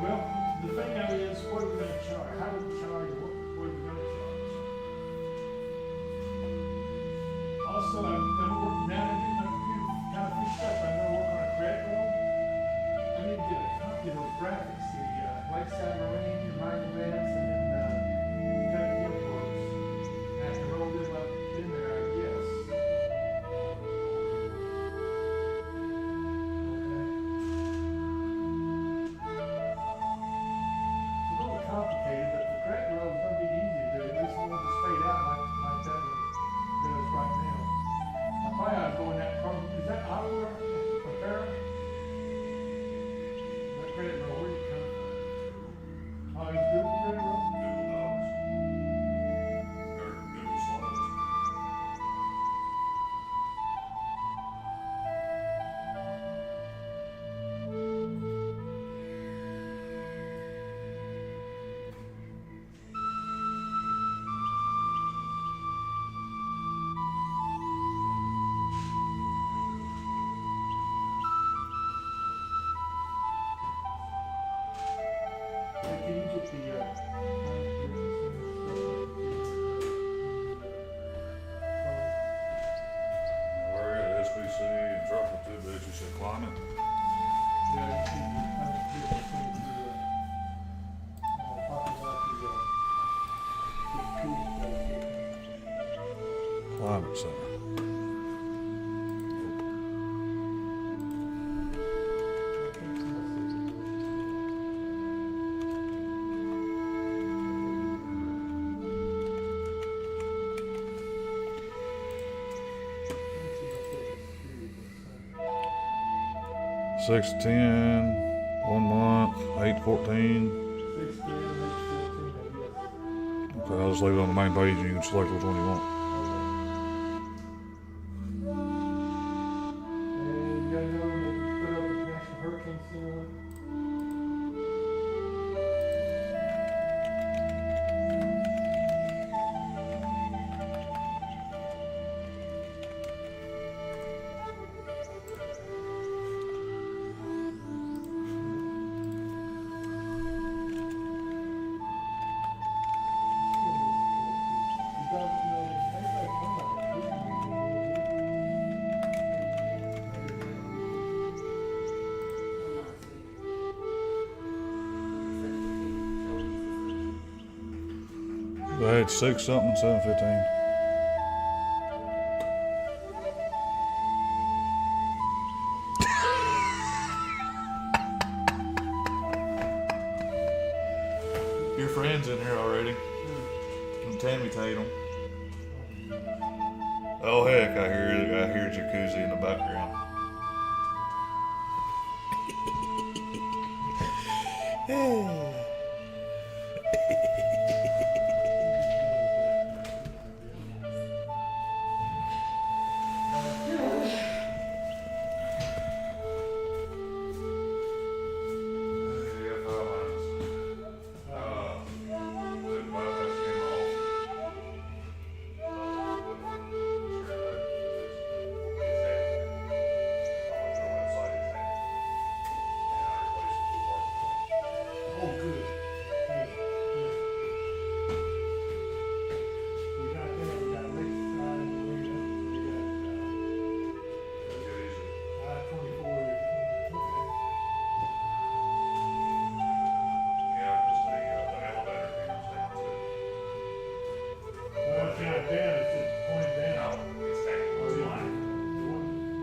Well, the thing of it is, what are we gonna charge? How do we charge? What are we gonna charge? Also, I'm gonna work, now that I'm kind of fixed up, I'm gonna work on a credit roll. I need to get a copy of those graphics, the, Lakeside Marine, the Michael Vance, and then, Kentucky Imports. And I can roll them up in there, I guess. It's a little complicated, but the credit roll is gonna be easy to do. At least it won't just fade out like that one does right now. I probably ought to go in that program. Is that Ottawa or Farrah? That credit roll, where did it come from? Oh, it's Google credit roll? Google Docs. Or Google Slides. Hey, can you get the, We're at SBC and Tropical Two Beach, you said climate. Climate Center. 6/10, 1 month, 8/14. Okay, I'll just leave it on the main page and you can select which one you want. And you gotta know that you put up the National Hurricane Center. Go ahead, 6 something, 7/15. Your friend's in here already. From Tammy Tatum. Oh heck, I hear jacuzzi in the background. Oh, good. Good. Good. We got that, we got Lakeside, we got, I-24. Okay. Yeah, just the elevator comes down too. Well, it's not down, it's just pointing down. No, it's down. Oh, It's yeah. fine.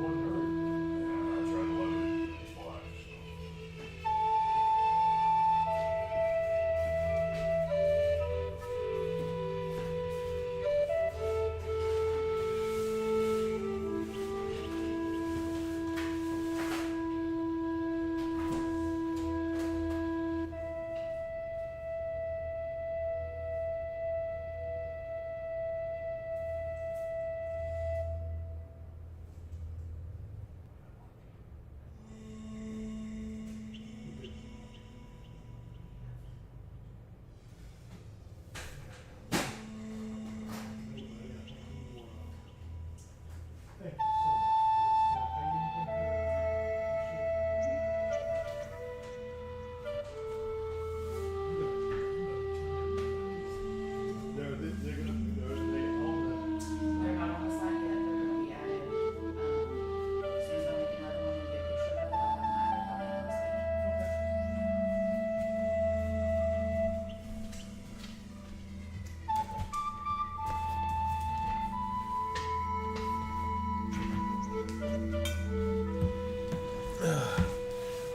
One hurt. Yeah, I tried to load it twice. So.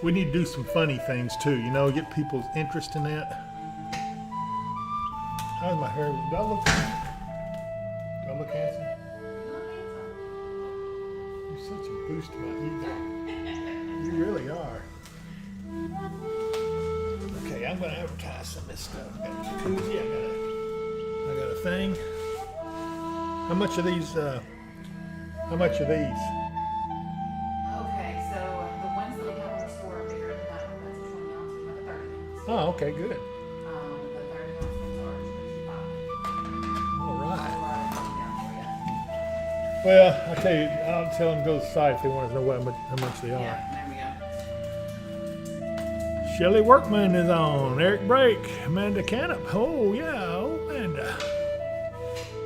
We need to do some funny things too, you know, get people's interest in that. How's my hair? Do I look handsome? You're such a boost to my ego. You really are. Okay, I'm gonna advertise some of this stuff. I got a jacuzzi, I got a thing. How much are these? Okay, so the ones that we have on the store are bigger than that one. That's a 20 ounce, and the 30 ounce. Oh, okay, good. The 30 ounce ones are 25. All right. Yeah, Well, I'll tell you, I'll tell them to go to the site if they want to know how much they are. there we go. Shelley Workman is on. Eric Brake, Amanda Canup. Oh yeah, oh Amanda.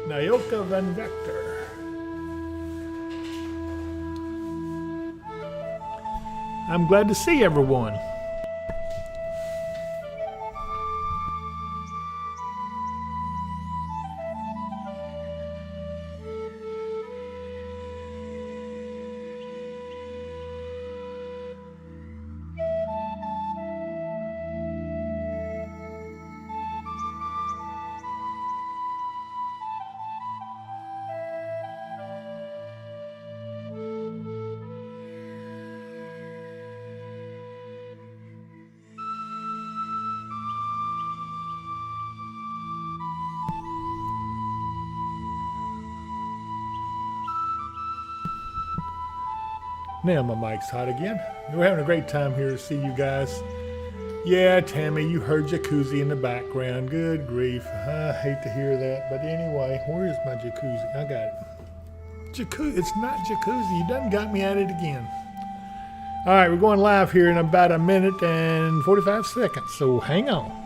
Nayoka Van Vector. I'm glad to see everyone. Now my mic's hot again. We're having a great time here to see you guys. Yeah, Tammy, you heard jacuzzi in the background. Good grief. I hate to hear that. But anyway, where is my jacuzzi? I got it. Jacuzzi. It's not jacuzzi. You done got me at it again. All right, we're going live here in about a minute and 45 seconds. So hang on.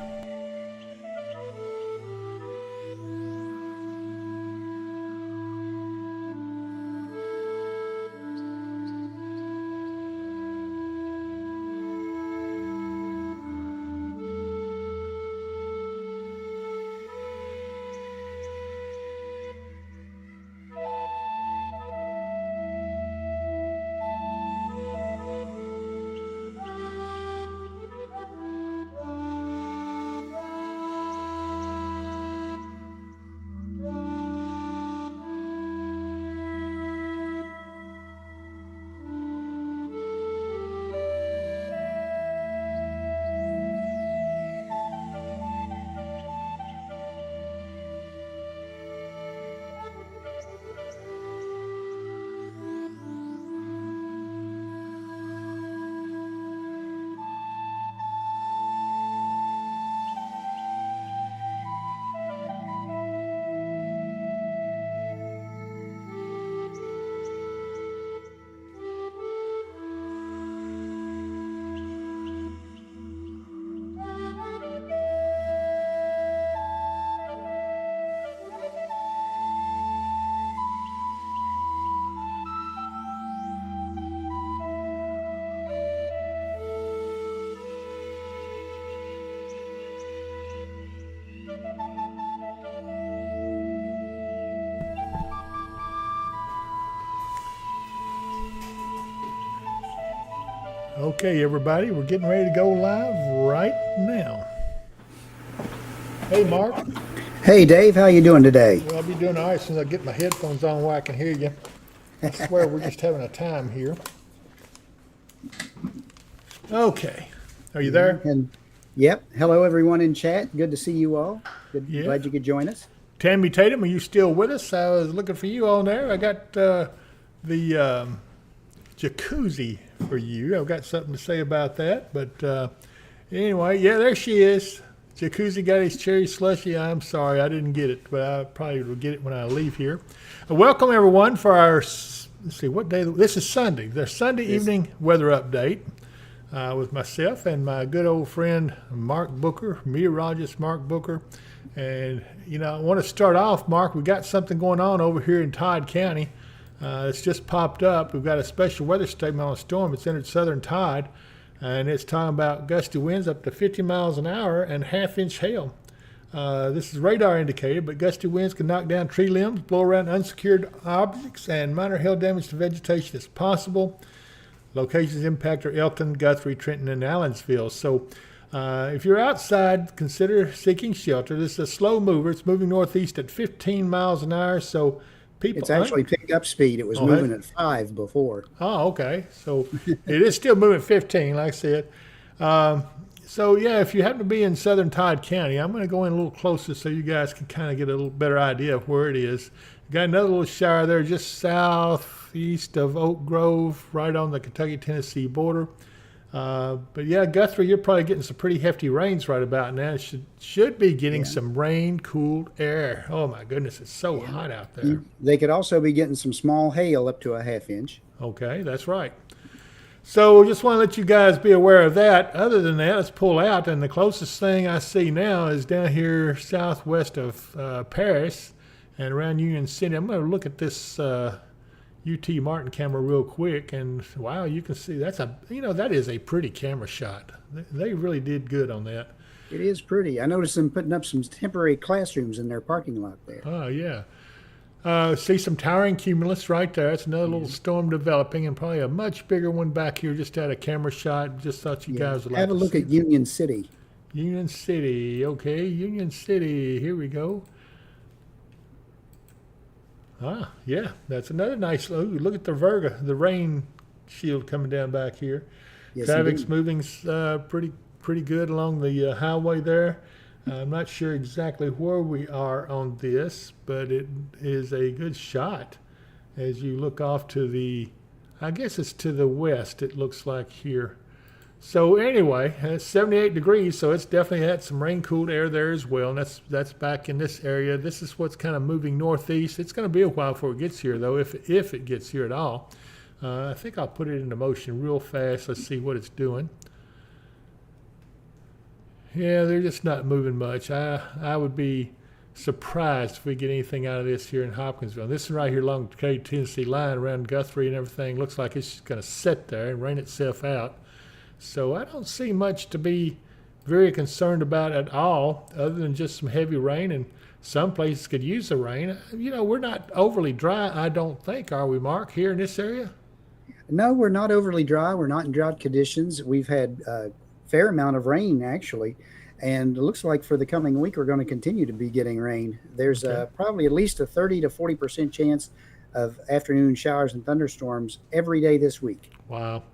Okay, everybody, we're getting ready to go live right now. Hey, Mark. Hey, Dave, how you doing today? Well, I'll be doing all right as soon as I get my headphones on where I can hear you. I swear we're just having a time here. Okay, are you there? And yep, hello everyone in chat. Good to see you all. Good, Yeah. Glad you could join us. Tammy Tatum, are you still with us? I was looking for you on there. I got the jacuzzi for you. I've got something to say about that. But anyway, yeah, there she is. Jacuzzi got his cherry slushy. I'm sorry, I didn't get it, but I probably will get it when I leave here. Welcome, everyone, for our, let's see, what day? This is Sunday. The Sunday evening weather update with myself and my good old friend Mark Booker, meteorologist Mark Booker. And, you know, I want to start off, Mark, we got something going on over here in Todd County. It's just popped up. We've got a special weather statement on a storm. It's entered southern Todd, and it's talking about gusty winds up to 50 miles an hour and half-inch hail. This is radar indicated, but gusty winds can knock down tree limbs, blow around unsecured objects, and minor hail damage to vegetation is possible. Locations impact are Elkton, Guthrie, Trenton, and Allensville. So if you're outside, consider seeking shelter. This is a slow mover. It's moving northeast at 15 miles an hour. So people, It's actually picked up speed. It was Oh, moving at 5 before. Oh, okay. So it is still moving at 15, like I said. So, yeah, if you happen to be in southern Todd County, I'm going to go in a little closer so you guys can kind of get a little better idea of where it is. Got another little shower there just southeast of Oak Grove, right on the Kentucky-Tennessee border. But, yeah, Guthrie, you're probably getting some pretty hefty rains right about now. It should be getting some rain-cooled air. Oh, my goodness, it's so hot out there. They could also be getting some small hail up to a half inch. Okay, that's right. So just want to let you guys be aware of that. Other than that, let's pull out. And the closest thing I see now is down here southwest of Paris and around Union City. I'm going to look at this UT Martin camera real quick. And wow, you can see that is a pretty camera shot. They really did good on that. It is pretty. I noticed them putting up some temporary classrooms in their parking lot there. Oh, yeah. See some towering cumulus right there. It's another little storm developing, and probably a much bigger one back here. Just had a camera shot. Just thought you guys would like Have a to look see at Union City. Union City. Okay, Union City. Here we go. Ah, yeah, that's another nice. Look at the rain shield coming down back here. Yes, Traffic's indeed. moving pretty good along the highway there. I'm not sure exactly where we are on this, but it is a good shot as you look off to I guess it's to the west, it looks like here. So anyway, it's 78 degrees, so it's definitely had some rain-cooled air there as well, and that's back in this area. This is what's kind of moving northeast. It's going to be a while before it gets here, though, if it gets here at all. I think I'll put it into motion real fast. Let's see what it's doing. Yeah, they're just not moving much. I would be surprised if we get anything out of this here in Hopkinsville. This is right here along the Tennessee line around Guthrie and everything. Looks like it's just going to sit there and rain itself out. So I don't see much to be very concerned about at all, other than just some heavy rain, and some places could use the rain. We're not overly dry, I don't think, are we, Mark, here in this area? No, we're not overly dry. We're not in drought conditions. We've had a fair amount of rain, actually. And it looks like for the coming week, we're going to continue to be getting rain. There's probably at least a 30 to 40% chance of afternoon showers and thunderstorms every day this week. Wow.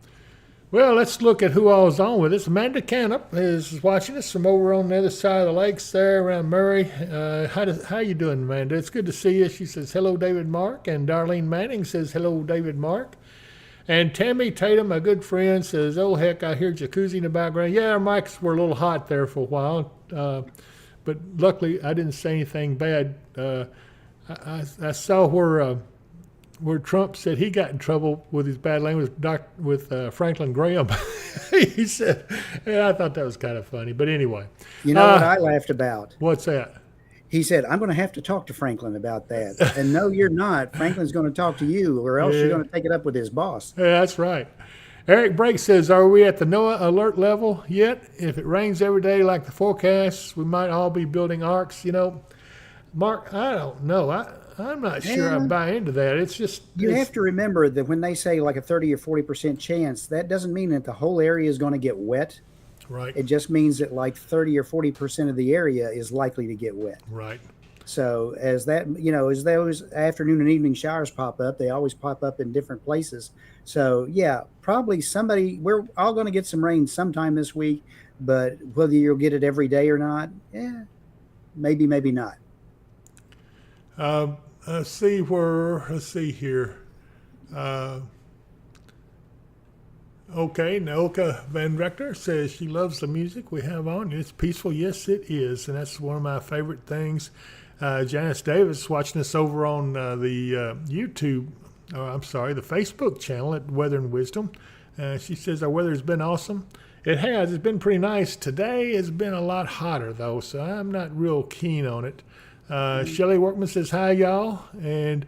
Well, let's look at who all is on with us. Amanda Canup is watching us from over on the other side of the lakes there around Murray. How you doing, Amanda? It's good to see you. She says, hello, David Mark. And Darlene Manning says, hello, David Mark. And Tammy Tatum, my good friend, says, oh, heck, I hear jacuzzi in the background. Yeah, our mics were a little hot there for a while. But luckily, I didn't say anything bad. I saw where Trump said he got in trouble with his bad language with Franklin Graham. He said, yeah, I thought that was kind of funny. But anyway. You know what I laughed about? What's that? He said, I'm going to have to talk to Franklin about that. And no, you're not. Franklin's going to talk to you, or else you're going to take it up with his boss. Yeah, that's right. Eric Brake says, are we at the NOAA alert level yet? If it rains every day like the forecasts, we might all be building arcs. Mark, I don't know. I'm not sure I buy into that. It's just... You have to remember that when they say like a 30 or 40% chance, that doesn't mean that the whole area is going to get wet. Right. It just means that like 30 or 40% of the area is likely to get wet. Right. So as those afternoon and evening showers pop up, they always pop up in different places. So yeah, probably we're all going to get some rain sometime this week, but whether you'll get it every day or not, maybe not. Let's see here. Okay, Naoka Van Rector says she loves the music we have on. It's peaceful. Yes, it is. And that's one of my favorite things. Janice Davis watching us over on the the Facebook channel at Weather and Wisdom. She says our weather has been awesome. It has. It's been pretty nice. Today has been a lot hotter, though, so I'm not real keen on it. Shelley Workman says, hi, y'all. And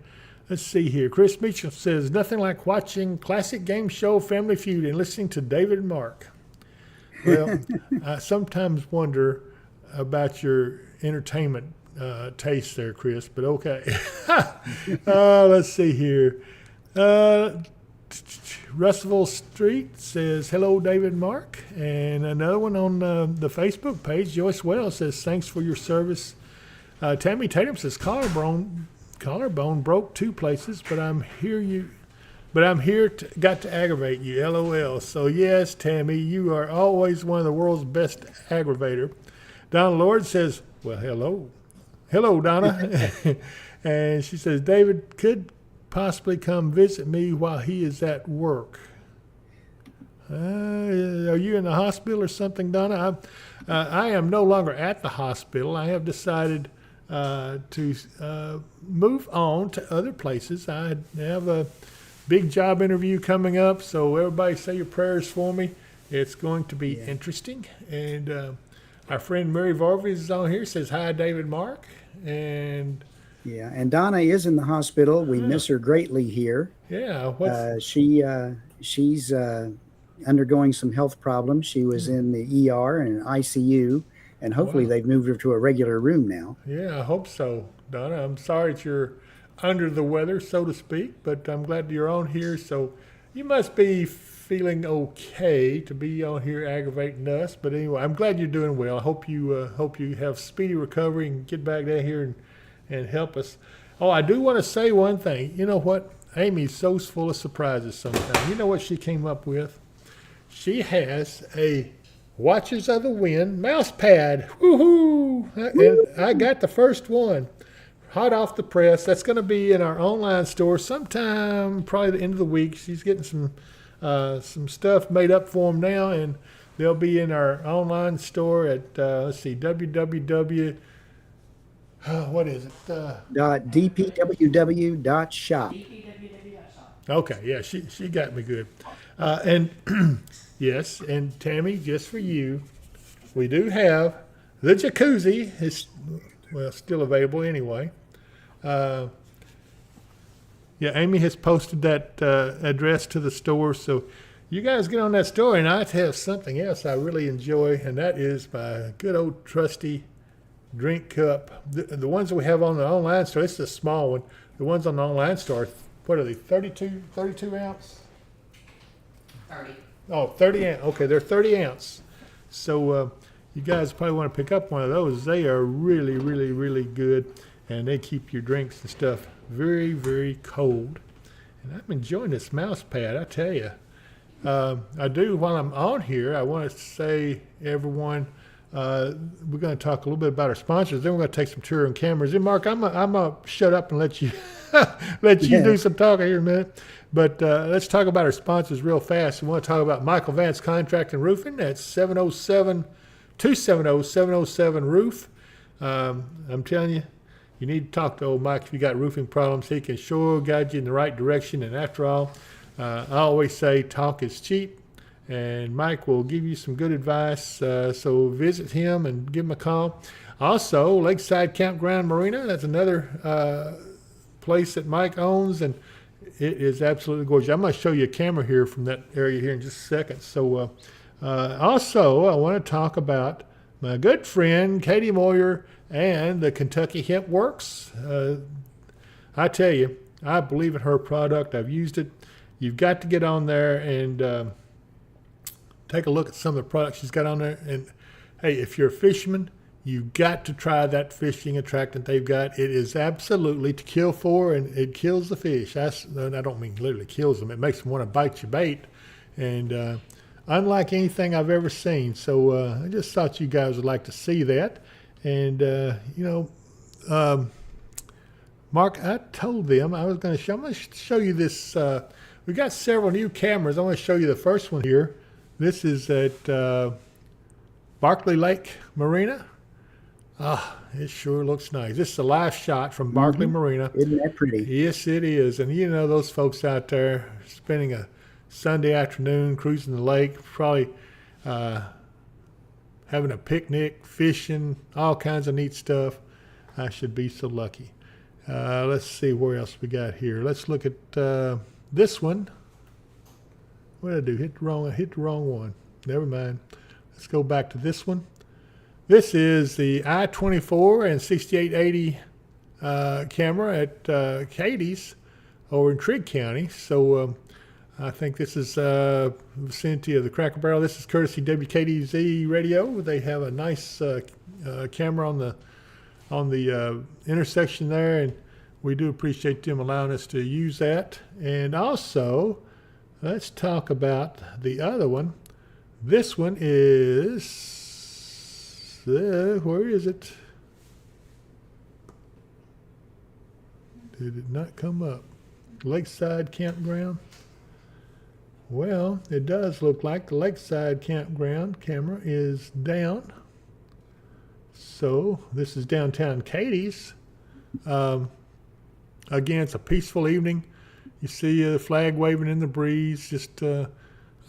let's see here. Chris Mitchell says, nothing like watching classic game show Family Feud and listening to David and Mark. Well, I sometimes wonder about your entertainment taste there, Chris, but okay. Let's see here. Russellville Street says, hello, David and Mark. And another one on the Facebook page, Joyce Wells says, thanks for your service. Tammy Tatum says, collarbone broke 2 places, but I'm here got to aggravate you, LOL. So yes, Tammy, you are always one of the world's best aggravator. Donna Lord says, well, hello, Donna. And she says, David could possibly come visit me while he is at work. Are you in the hospital or something, Donna? I am no longer at the hospital. I have decided to move on to other places. I have a big job interview coming up, so everybody say your prayers for me. It's going to be interesting. And our friend Mary Varvey is on here, says, hi, David, Mark. And Yeah, and Donna is in the hospital. We miss her greatly here. yeah, She's undergoing some health problems. She was in the ER and ICU, and hopefully they've moved her to a regular room now. yeah, I hope so, Donna. I'm sorry that you're under the weather, so to speak, but I'm glad you're on here. So you must be feeling okay to be on here aggravating us. But anyway, I'm glad you're doing well. I hope you have speedy recovery and get back down here and help us. Oh, I do want to say one thing. You know what? Amy's so full of surprises sometimes. You know what she came up with? She has a Watchers of the Wind mouse pad. Woohoo! And I got the first one. Hot off the press. That's going to be in our online store sometime, probably the end of the week. She's getting some stuff made up for them now, and they'll be in our online store at www. What is it? .dpww.shop. Okay, yeah, she got me good. And yes, and Tammy, just for you, we do have the jacuzzi. It's still available anyway. Yeah, Amy has posted that address to the store, so you guys get on that store. And I have something else I really enjoy, and that is my good old trusty drink cup. The ones that we have on the online store, it's a small one. The ones on the online store, what are they, 32 ounce? 30. Oh, 30 ounce. Okay, they're 30 ounce. So you guys probably want to pick up one of those. They are really, really, really good, and they keep your drinks and stuff very, very cold. And I'm enjoying this mouse pad, I tell you. I do, while I'm on here, I want to say, everyone, we're going to talk a little bit about our sponsors. Then we're going to take some touring cameras. And Mark, I'm gonna shut up and let you do some talking here in a minute. But let's talk about our sponsors real fast. We want to talk about Michael Vance Contract and Roofing. That's 270-707 Roof. I'm telling you, you need to talk to old Mike if you got roofing problems. He can sure guide you in the right direction. And after all, I always say talk is cheap. And Mike will give you some good advice. So visit him and give him a call. Also, Lakeside Campground Marina. That's another place that Mike owns, and it is absolutely gorgeous. I'm going to show you a camera here from that area here in just a second. So also, I want to talk about my good friend Katie Moyer and the Kentucky Hemp Works. I tell you, I believe in her product. I've used it. You've got to get on there and take a look at some of the products she's got on there. And hey, if you're a fisherman, you've got to try that fishing attractant they've got. It is absolutely to kill for, and it kills the fish. I don't mean literally kills them. It makes them want to bite your bait. And unlike anything I've ever seen. So I just thought you guys would like to see that. And, Mark, I told them I'm going to show you this. We got several new cameras. I want to show you the first one here. This is at Barkley Lake Marina. It sure looks nice. This is a live shot from Barkley Marina. Isn't that pretty? Yes, it is. And you know those folks out there spending a Sunday afternoon cruising the lake, probably having a picnic, fishing, all kinds of neat stuff. I should be so lucky. Let's see where else we got here. Let's look at this one. What did I do? Hit the wrong one. Never mind. Let's go back to this one. This is the I-24 and 6880 camera at Katie's over in Trigg County. So I think this is vicinity of the Cracker Barrel. This is courtesy WKDZ Radio. They have a nice camera on the intersection there, and we do appreciate them allowing us to use that. And also, let's talk about the other one. This one is where is it? Did it not come up? Lakeside Campground. Well, it does look like the Lakeside Campground camera is down. So this is downtown Katie's. Again, it's a peaceful evening. You see a flag waving in the breeze. Just a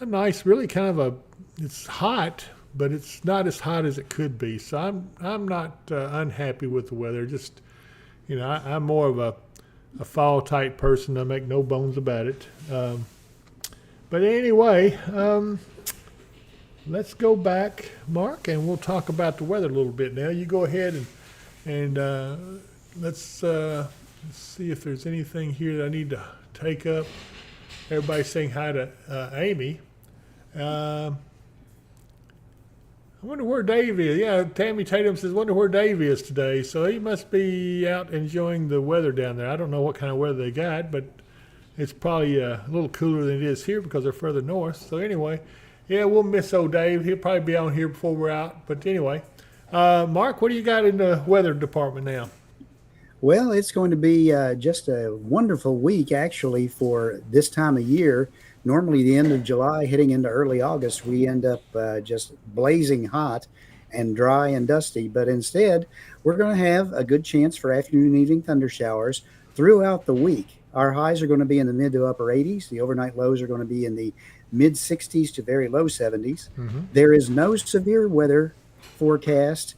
nice, really kind of it's hot, but it's not as hot as it could be. So I'm not unhappy with the weather. Just, I'm more of a fall type person. I make no bones about it. But anyway, let's go back, Mark, and we'll talk about the weather a little bit now. You go ahead and let's see if there's anything here that I need to take up. Everybody's saying hi to Amy. I wonder where Dave is. Yeah, Tammy Tatum says, wonder where Dave is today. So he must be out enjoying the weather down there. I don't know what kind of weather they got, but it's probably a little cooler than it is here because they're further north. So anyway, yeah, we'll miss old Dave. He'll probably be on here before we're out. But anyway, Mark, what do you got in the weather department now? Well, it's going to be just a wonderful week, actually, for this time of year. Normally, the end of July, heading into early August, we end up just blazing hot and dry and dusty. But instead, we're going to have a good chance for afternoon and evening thunder showers throughout the week. Our highs are going to be in the mid to upper 80s. The overnight lows are going to be in the mid 60s to very low 70s. Mm-hmm. There is no severe weather forecast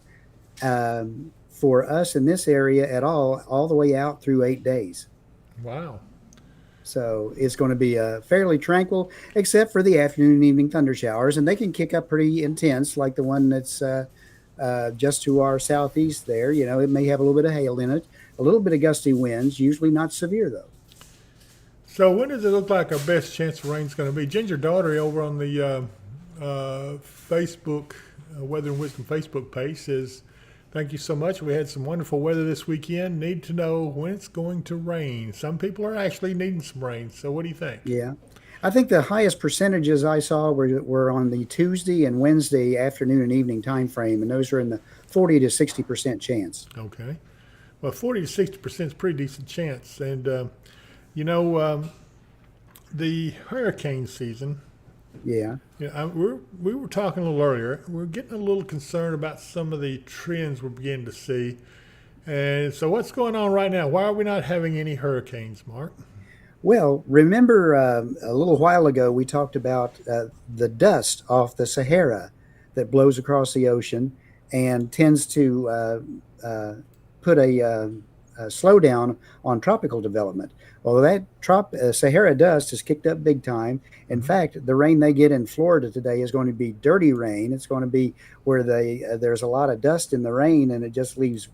for us in this area at all the way out through 8 days. Wow. So it's going to be fairly tranquil, except for the afternoon and evening thunder showers, and they can kick up pretty intense, like the one that's just to our southeast there. It may have a little bit of hail in it, a little bit of gusty winds, usually not severe, though. So when does it look like our best chance of rain is going to be? Ginger Daugherty over on the Facebook, Weather and Wisdom Facebook page says, thank you so much. We had some wonderful weather this weekend. Need to know when it's going to rain. Some people are actually needing some rain. So what do you think? Yeah. I think the highest percentages I saw were on the Tuesday and Wednesday afternoon and evening time frame, and those are in the 40 to 60% chance. Okay. Well, 40 to 60% is a pretty decent chance. And, the hurricane season. Yeah. We were talking a little earlier. We're getting a little concerned about some of the trends we're beginning to see. And so what's going on right now? Why are we not having any hurricanes, Mark? Well, remember a little while ago we talked about the dust off the Sahara that blows across the ocean and tends to put a slowdown on tropical development. Well, that Sahara dust has kicked up big time. In fact, the rain they get in Florida today is going to be dirty rain. It's going to be where there's a lot of dust in the rain, and it just leaves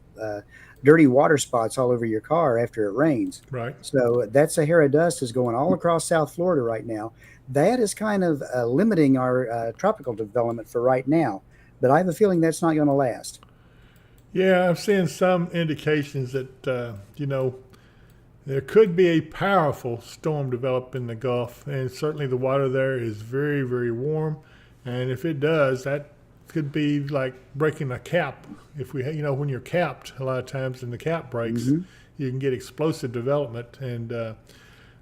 dirty water spots all over your car after it rains. Right. So that Sahara dust is going all across South Florida right now. That is kind of limiting our tropical development for right now. But I have a feeling that's not going to last. Yeah, I'm seeing some indications that, there could be a powerful storm develop in the Gulf, and certainly the water there is very, very warm. And if it does, that could be like breaking a cap. If we, when you're capped, a lot of times and the cap breaks, mm-hmm. you can get explosive development, and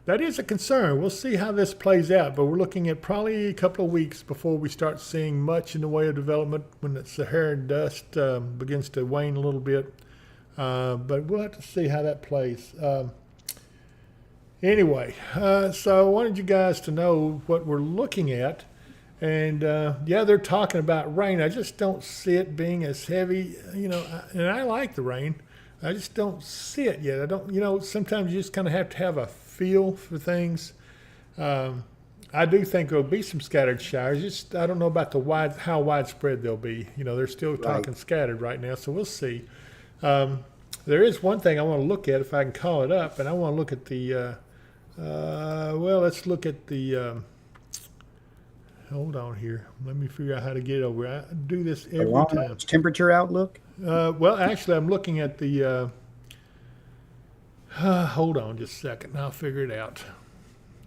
that is a concern. We'll see how this plays out, but we're looking at probably a couple of weeks before we start seeing much in the way of development when the Saharan dust begins to wane a little bit. But we'll have to see how that plays. Anyway, so I wanted you guys to know what we're looking at. And, they're talking about rain. I just don't see it being as heavy, and I like the rain. I just don't see it yet. I don't, sometimes you just kind of have to have a feel for things. I do think there'll be some scattered showers. Just I don't know about how widespread they'll be. They're still talking scattered right now, so we'll see. There is one thing I want to look at, if I can call it up, and I want to look at the Well, let's look at the. Hold on here. Let me figure out how to get it over. I do this The every long time. range temperature outlook. Well, actually, I'm looking at the. Hold on just a second. I'll figure it out.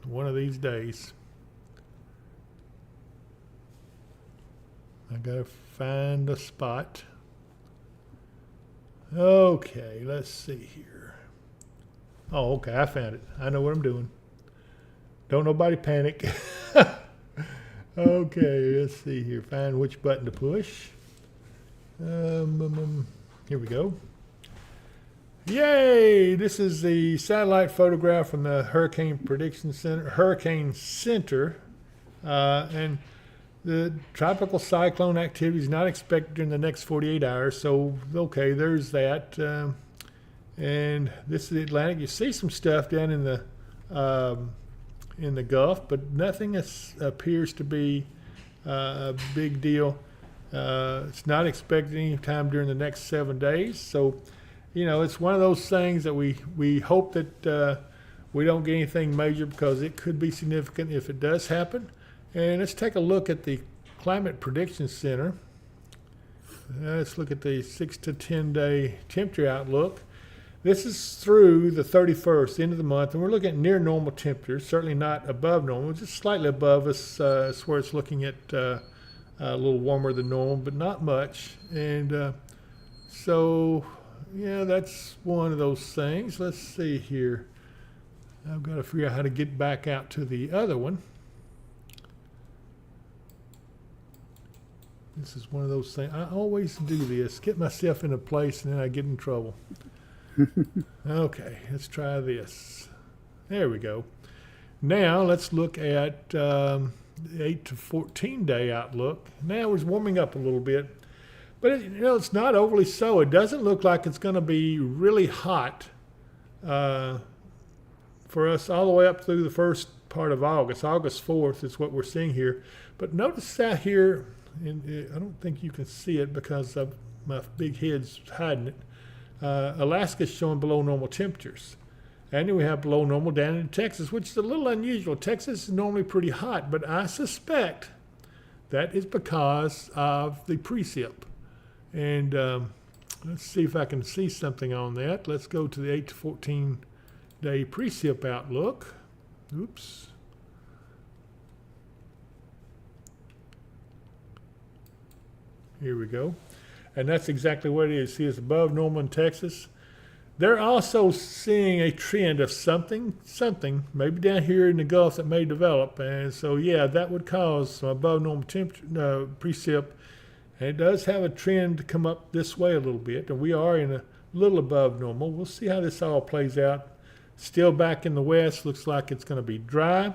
One of these days. I gotta find a spot. Okay, let's see here. Oh, okay, I found it. I know what I'm doing. Don't nobody panic. Okay, let's see here. Find which button to push. Here we go. Yay! This is the satellite photograph from the Hurricane Center, and the tropical cyclone activity is not expected in the next 48 hours. So, okay, there's that. And this is the Atlantic. You see some stuff down in the Gulf, but nothing appears to be a big deal. It's not expected any time during the next 7 days. So, it's one of those things that we hope that we don't get anything major, because it could be significant if it does happen. And let's take a look at the Climate Prediction Center. Let's look at the 6 to 10 day temperature outlook. This is through the 31st, end of the month, and we're looking at near normal temperatures, certainly not above normal, just slightly above us. It's where it's looking at a little warmer than normal, but not much. And so, yeah, that's one of those things. Let's see here. I've got to figure out how to get back out to the other one. This is one of those things. I always do this, get myself in a place, and then I get in trouble. Okay, let's try this. There we go. Now let's look at the 8 to 14 day outlook. Now it's warming up a little bit, but it's not overly so. It doesn't look like it's going to be really hot for us all the way up through the first part of August. August 4th is what we're seeing here. But notice out here, and I don't think you can see it because my big head's hiding it. Alaska's showing below normal temperatures. And then we have below normal down in Texas, which is a little unusual. Texas is normally pretty hot, but I suspect that is because of the precip. And let's see if I can see something on that. Let's go to the 8 to 14 day precip outlook. Oops. Here we go. And that's exactly what it is. See, it's above normal in Texas. They're also seeing a trend of something, maybe down here in the Gulf that may develop. And so, yeah, that would cause some above normal temperature precip. And it does have a trend to come up this way a little bit. And we are in a little above normal. We'll see how this all plays out. Still back in the west, looks like it's going to be dry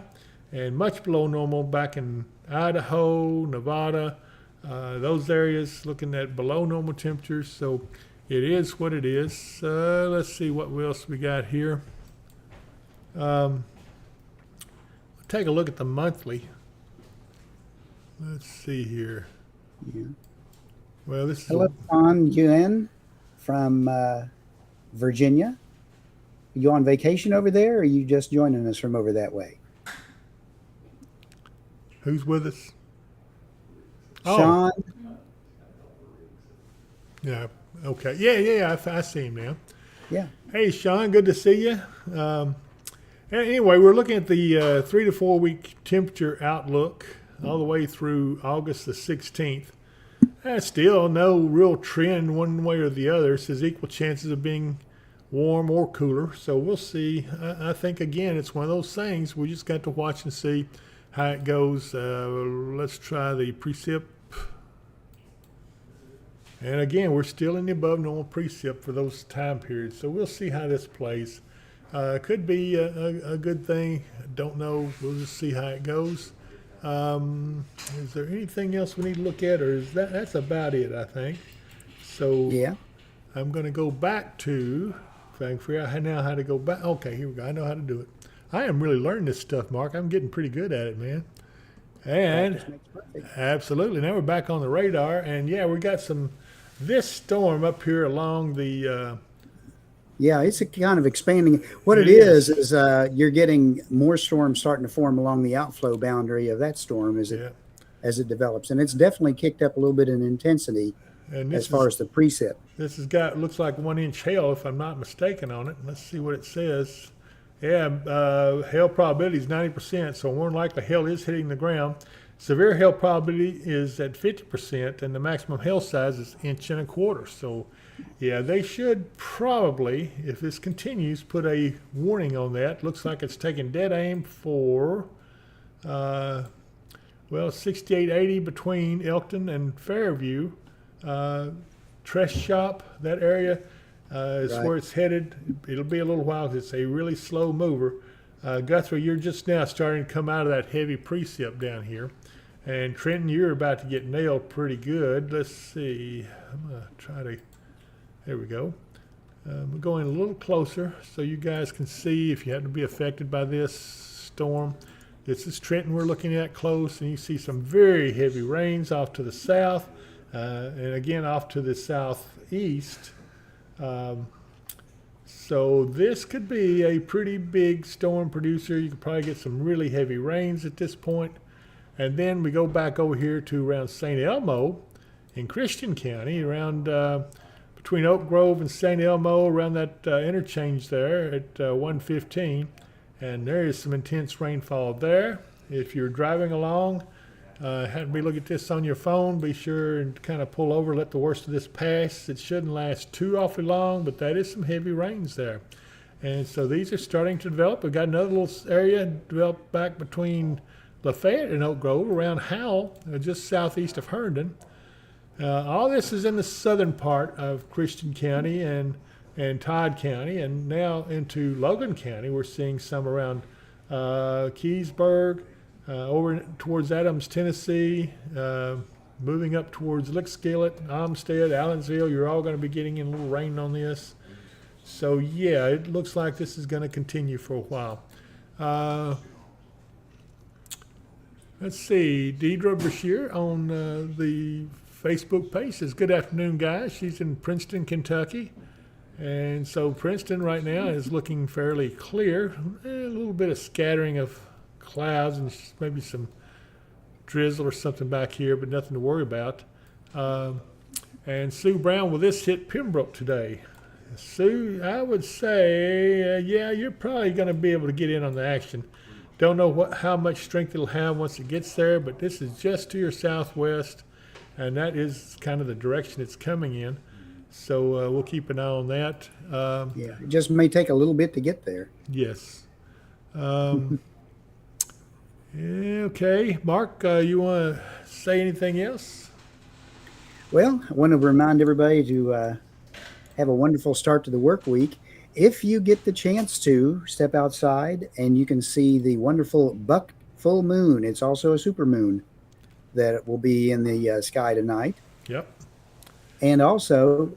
and much below normal back in Idaho, Nevada. Those areas looking at below normal temperatures, so it is what it is. Let's see what else we got here. Take a look at the monthly. Let's see here. Yeah. Well, this is Hello, John Yuen from Virginia. You on vacation over there, or are you just joining us from over that way? who's with us? Oh. Sean. Yeah. Okay. Yeah. I see him now. Yeah. Hey, Sean. Good to see you. Anyway, we're looking at the 3 to 4 week temperature outlook all the way through August the 16th. Still no real trend one way or the other. It says equal chances of being warm or cooler. So we'll see. I think, again, it's one of those things. We just got to watch and see how it goes. Let's try the precip. And again, we're still in the above normal precip for those time periods. So we'll see how this plays. Could be a good thing. Don't know. We'll just see how it goes. Is there anything else we need to look at, or is that's about it, I think. So Yeah. I'm going to go back to, if I can figure out now how to go back. Okay, here we go. I know how to do it. I am really learning this stuff, Mark. I'm getting pretty good at it, man. And Practice makes perfect. absolutely. Now we're back on the radar, and yeah, we got this storm up here along the Yeah, it's a kind of expanding. What It it is is. you're getting more storms starting to form along the outflow boundary of that storm Yeah. as it develops, and it's definitely kicked up a little bit in intensity And as this far is as the precip. this has got looks like 1 inch hail if I'm not mistaken on it. Let's see what it says. Yeah, hail probability is 90%, so more than likely hail is hitting the ground. Severe hail probability is at 50%, and the maximum hail size is 1.25 inches. So, yeah, they should probably, if this continues, put a warning on that. Looks like it's taking dead aim for, uh, 6880 between Elkton and Fairview. Tress Shop, that area is Right. where it's headed. It'll be a little while because it's a really slow mover. Guthrie, you're just now starting to come out of that heavy precip down here. And Trenton, you're about to get nailed pretty good. Let's see. I'm going to try to. There we go. We're going a little closer so you guys can see if you happen to be affected by this storm. This is Trenton we're looking at close, and you see some very heavy rains off to the south, and again off to the southeast. So this could be a pretty big storm producer. You could probably get some really heavy rains at this point. And then we go back over here to around St. Elmo in Christian County, around between Oak Grove and St. Elmo, around that interchange there at 115. And there is some intense rainfall there. If you're driving along, have to be looking at this on your phone. Be sure and kind of pull over, let the worst of this pass. It shouldn't last too awfully long, but that is some heavy rains there. And so these are starting to develop. We've got another little area developed back between Lafayette and Oak Grove, around Howell, just southeast of Herndon. All this is in the southern part of Christian County and Todd County, and now into Logan County. We're seeing some around Keysburg, over towards Adams, Tennessee, moving up towards Lickskillet, Olmsted, Allensville. You're all going to be getting in a little rain on this. So, yeah, it looks like this is going to continue for a while. Let's see, Deidre Brashear on the Facebook page says, "Good afternoon, guys." She's in Princeton, Kentucky. And so Princeton right now is looking fairly clear. A little bit of scattering of clouds and maybe some drizzle or something back here, but nothing to worry about. And Sue Brown, will this hit Pembroke today? Sue, I would say, yeah, you're probably going to be able to get in on the action. Don't know how much strength it'll have once it gets there, but this is just to your southwest, and that is kind of the direction it's coming in. So we'll keep an eye on that. Yeah, it just may take a little bit to get there. Yes. Okay, Mark, you want to say anything else? Well, I want to remind everybody to have a wonderful start to the work week. If you get the chance to step outside and you can see the wonderful buck full moon, it's also a super moon that will be in the sky tonight. Yep. And also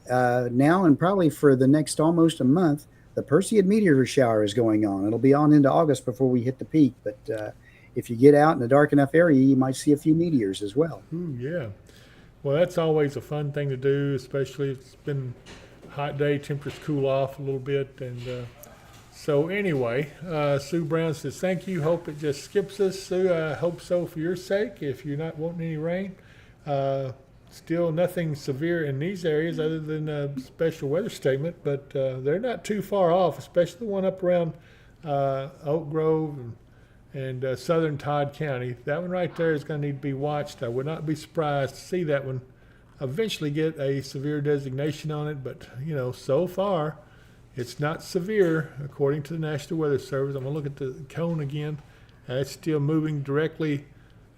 now and probably for the next almost a month, the Perseid meteor shower is going on. It'll be on into August before we hit the peak. But if you get out in a dark enough area, you might see a few meteors as well. Ooh, yeah. Well, that's always a fun thing to do, especially if it's been a hot day, temperatures cool off a little bit. And so anyway, Sue Brown says, "Thank you. Hope it just skips us." Sue, I hope so for your sake, if you're not wanting any rain. Still nothing severe in these areas other than a special weather statement, but they're not too far off, especially the one up around Oak Grove and southern Todd County. That one right there is going to need to be watched. I would not be surprised to see that one eventually get a severe designation on it, but so far it's not severe according to the National Weather Service. I'm going to look at the cone again. It's still moving directly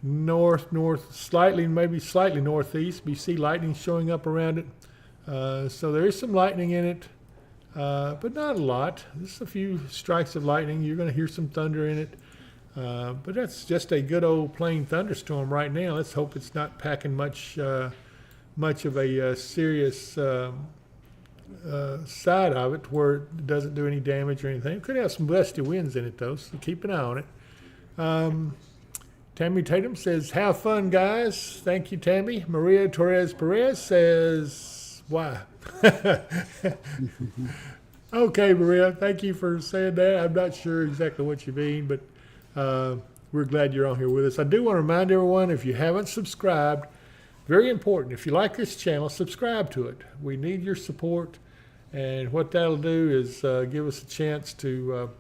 north, slightly, maybe slightly northeast. You see lightning showing up around it. So there is some lightning in it, but not a lot. Just a few strikes of lightning. You're going to hear some thunder in it. But that's just a good old plain thunderstorm right now. Let's hope it's not packing much of a serious side of it where it doesn't do any damage or anything. It could have some gusty winds in it, though, so keep an eye on it. Tammy Tatum says, "Have fun, guys." Thank you, Tammy. Maria Torres Perez says, "Why?" Okay, Maria, thank you for saying that. I'm not sure exactly what you mean, but we're glad you're on here with us. I do want to remind everyone, if you haven't subscribed, very important, if you like this channel, subscribe to it. We need your support, and what that'll do is give us a chance to,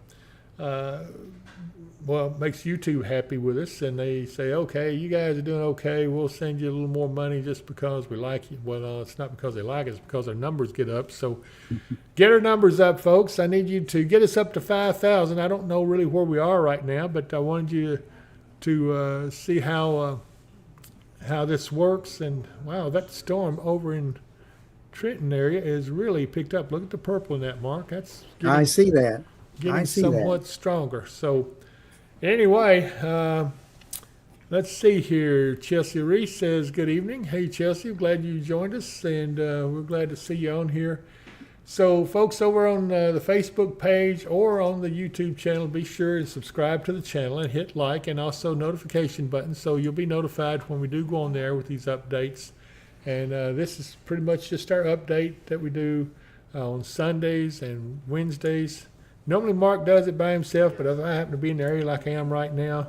well, makes YouTube happy with us, and they say, okay, you guys are doing okay, we'll send you a little more money just because we like you. Well, no, it's not because they like us, it's because our numbers get up. So get our numbers up, folks. I need you to get us up to 5,000. I don't know really where we are right now, but I wanted you to see how this works. And wow, that storm over in Trenton area is really picked up. Look at the purple in that, Mark. That's I see that. getting I see somewhat stronger. So anyway, let's see here. Chelsea Reese says, good evening. Hey, Chelsea, glad you joined us, and we're glad to see you on here. So folks over on the Facebook page or on the YouTube channel, be sure to subscribe to the channel and hit like, and also notification button, so you'll be notified when we do go on there with these updates. And this is pretty much just our update that we do on Sundays and Wednesdays. Normally Mark does it by himself, but if I happen to be in the area like I am right now,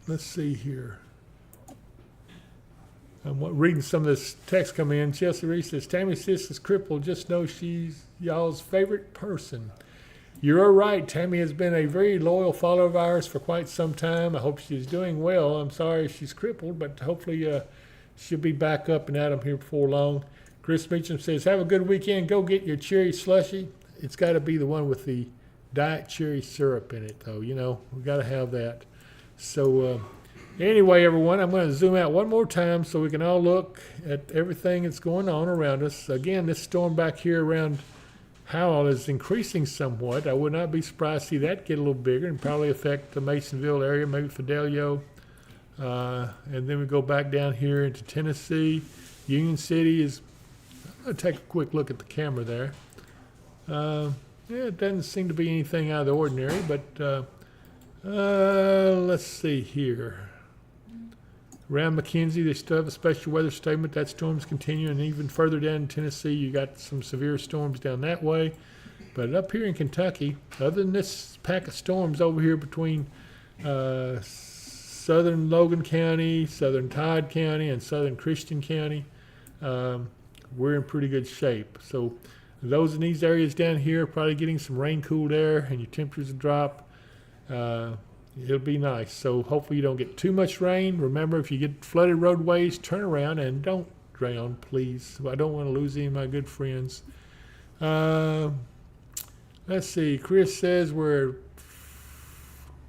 let's see here. I'm reading some of this text come in. Chelsea Reese says, Tammy's sister's crippled. Just know she's y'all's favorite person. You're right. Tammy has been a very loyal follower of ours for quite some time. I hope she's doing well. I'm sorry she's crippled, but hopefully she'll be back up and at 'em here before long. Chris Meacham says, have a good weekend. Go get your cherry slushy. It's got to be the one with the diet cherry syrup in it, though. You know, we got to have that. So anyway, everyone, I'm going to zoom out one more time so we can all look at everything that's going on around us. Again, this storm back here around Howell is increasing somewhat. I would not be surprised to see that get a little bigger and probably affect the Masonville area, maybe Fidelio. And then we go back down here into Tennessee. Union City is, I'm going to take a quick look at the camera there. Yeah, it doesn't seem to be anything out of the ordinary, but let's see here. Around McKenzie, they still have a special weather statement. That storm's continuing. Even further down in Tennessee, you got some severe storms down that way. But up here in Kentucky, other than this pack of storms over here between southern Logan County, southern Todd County, and southern Christian County, we're in pretty good shape. So those in these areas down here are probably getting some rain-cooled air, and your temperatures will drop. It'll be nice. So hopefully you don't get too much rain. Remember, if you get flooded roadways, turn around and don't drown, please. I don't want to lose any of my good friends. Let's see. Chris says we're,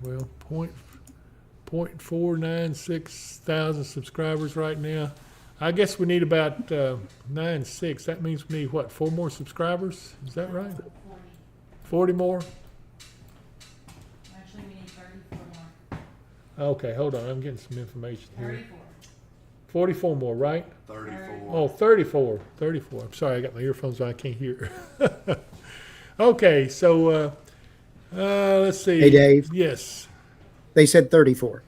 well, 0.496 thousand subscribers right now. I guess we need about 9.6. That means we need, what, 4 more subscribers? Is that right? 40 more? Actually, we need 34 more. Okay, hold on. I'm getting some information here. 34. 44 more, right? 34. Oh, 34. 34. I'm sorry, I got my earphones on. I can't hear. Okay, so let's see. Hey, Dave. Yes. They said 34.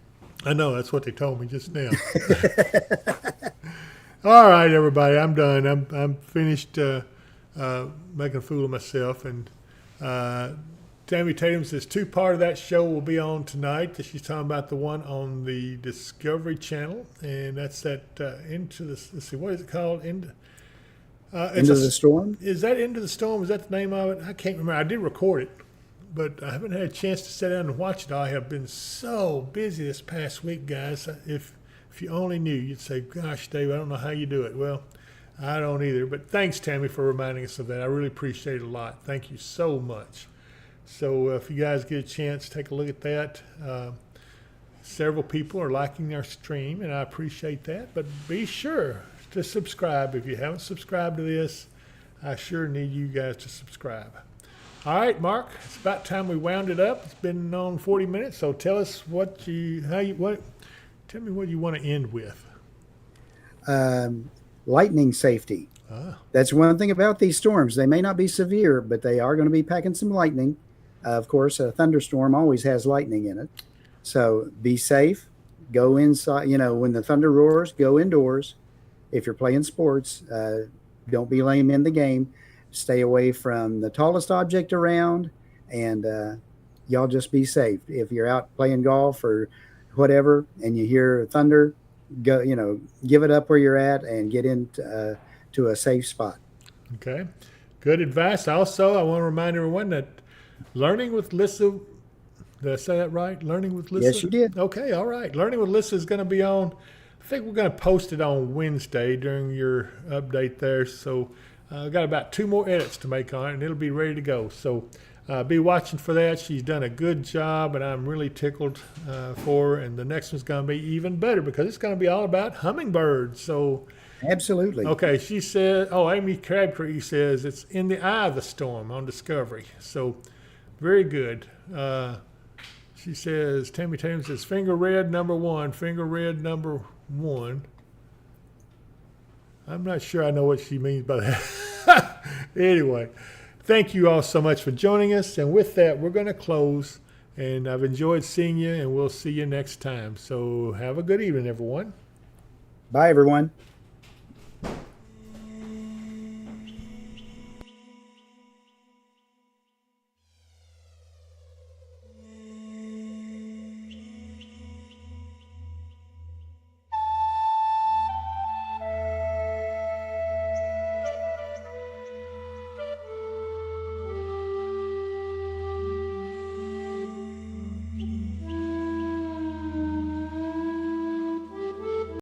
I know. That's what they told me just now. All right, everybody. I'm done. I'm finished making a fool of myself. And Tammy Tatum says 2 part of that show will be on tonight. She's talking about the one on the Discovery Channel, and that's that Into the, let's see, what is it called? Into the Storm? Is that Into the Storm? Is that the name of it? I can't remember. I did record it, but I haven't had a chance to sit down and watch it. I have been so busy this past week, guys. If you only knew, you'd say, gosh, Dave, I don't know how you do it. Well, I don't either. But thanks, Tammy, for reminding us of that. I really appreciate it a lot. Thank you so much. So if you guys get a chance, take a look at that. Several people are liking our stream, and I appreciate that. But be sure to subscribe. If you haven't subscribed to this, I sure need you guys to subscribe. All right, Mark, it's about time we wound it up. It's been on 40 minutes, so tell us tell me what you want to end with. Lightning safety. That's one thing about these storms. They may not be severe, but they are going to be packing some lightning. Of course, a thunderstorm always has lightning in it. So be safe. Go inside. When the thunder roars, go indoors. if you're playing sports, don't be lame in the game. Stay away from the tallest object around, and y'all just be safe. If you're out playing golf or whatever, and you hear thunder, go, give it up where you're at and get into to a safe spot. Okay, good advice. Also, I want to remind everyone that Learning with Lissa, did I say that right? Learning with Lissa? Yes, you did. Okay, all right. Learning with Lissa is going to be on, I think we're going to post it on Wednesday during your update there. So I've got about 2 more edits to make on it, and it'll be ready to go. So be watching for that. She's done a good job, and I'm really tickled for her. And the next one's going to be even better because it's going to be all about hummingbirds. So, Absolutely. okay, she said, Amy Crabtree says it's In the Eye of the Storm on Discovery. So, very good. She says, Tammy Tatum says, finger red number 1, finger red number 1. I'm not sure I know what she means by that. Anyway, thank you all so much for joining us. And with that, we're going to close. And I've enjoyed seeing you, and we'll see you next time. So have a good evening, everyone. Bye, everyone.